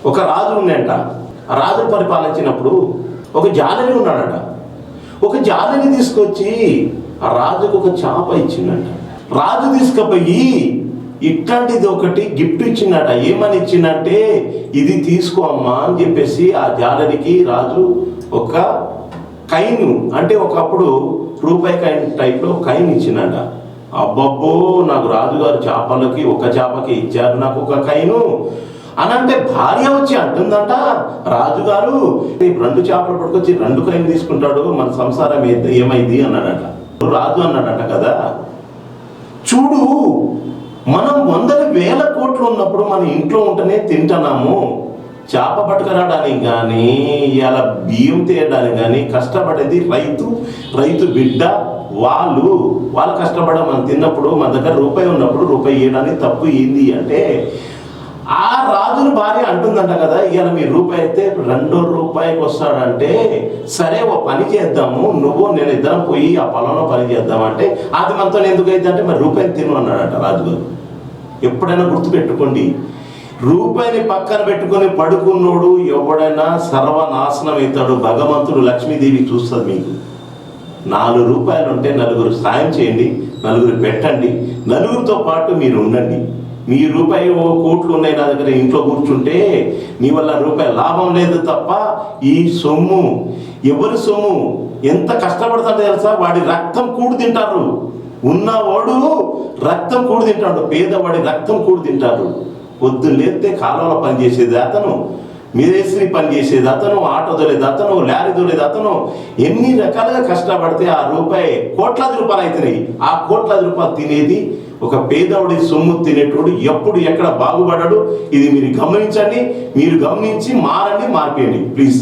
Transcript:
ఒక రాజు ఉన్నాయంట. ఆ రాజు పరిపాలించినప్పుడు ఒక జాలరి ఉన్నాడట. ఒక జాలరి తీసుకొచ్చి ఆ రాజుకు ఒక చేప ఇచ్చిందట. రాజు తీసుకుపోయి ఇట్లాంటిది ఒకటి గిఫ్ట్ ఇచ్చిందట. ఏమని ఇచ్చిందంటే, ఇది తీసుకో అమ్మా అని చెప్పేసి ఆ జాలరికి రాజు ఒక కైను, అంటే ఒకప్పుడు రూపాయి కైన్ టైప్లో కైన్ ఇచ్చిందట. అబ్బబ్బో, నాకు రాజుగారు చేపలకి ఒక చేపకి ఇచ్చారు నాకు ఒక కైను అని అంటే, భార్య వచ్చి అంటుందంట, రాజుగారు 2 చేపలు పట్టుకొచ్చి 2 కైన్ తీసుకుంటాడు, మన సంసారం ఏమైంది అన్నాడట. రాజు అన్నాడట కదా, చూడు, మనం 100,000 కోట్లు ఉన్నప్పుడు మన ఇంట్లో ఉంటేనే తింటున్నాము. చేప పట్టుకురావడానికి కానీ ఇలా బియ్యం తీయడానికి కానీ కష్టపడేది రైతు బిడ్డ వాళ్ళు కష్టపడ మనం తిన్నప్పుడు మన దగ్గర రూపాయి ఉన్నప్పుడు రూపాయి ఇవ్వడానికి తప్పు ఏంది అంటే, ఆ రాజుని భార్య అంటుందంట కదా, ఇవాళ మీ రూపాయి అయితే 2 రూపాయికి వస్తాడంటే, సరే ఓ పని చేద్దాము, నువ్వు నేను ఇద్దరం పోయి ఆ పొలంలో పని చేద్దామంటే, అది మనతో ఎందుకు అయితే అంటే, మరి రూపాయిని తిను అన్నాడట రాజుగారు. ఎప్పుడైనా గుర్తుపెట్టుకోండి, రూపాయిని పక్కన పెట్టుకొని పడుకున్నోడు ఎవడైనా సర్వనాశనం అవుతాడు. భగవంతుడు లక్ష్మీదేవి చూస్తుంది. మీకు 4 రూపాయలు ఉంటే 4 సాయం చేయండి, 4 పెట్టండి, 4తో పాటు మీరు ఉండండి. మీ రూపాయి కోట్లు ఉన్నాయి నా దగ్గర, ఇంట్లో కూర్చుంటే నీ వల్ల రూపాయి లాభం లేదు తప్ప, ఈ సొమ్ము ఎవరి సొమ్ము ఎంత కష్టపడతాడో తెలుసా, వాడి రక్తం కూడు తింటారు. ఉన్నవాడు రక్తం కూడు తింటాడు, పేదవాడి రక్తం కూడు తింటారు. పొద్దున్న లేస్తే కాలువలో పనిచేసేది అతను, మేస్త్రి పని చేసేది అతను, ఆటో దొలేది అతను, లారీ దొలేది అతను. ఎన్ని రకాలుగా కష్టపడితే ఆ రూపాయి కోట్లాది రూపాయలు అవుతున్నాయి. ఆ కోట్లాది రూపాయలు తినేది ఒక పేదవాడి సొమ్ము తినేటోడు ఎప్పుడు ఎక్కడ బాగుపడ్డాడు. ఇది మీరు గమనించండి, మీరు గమనించి మారండి, మార్పేయండి ప్లీజ్.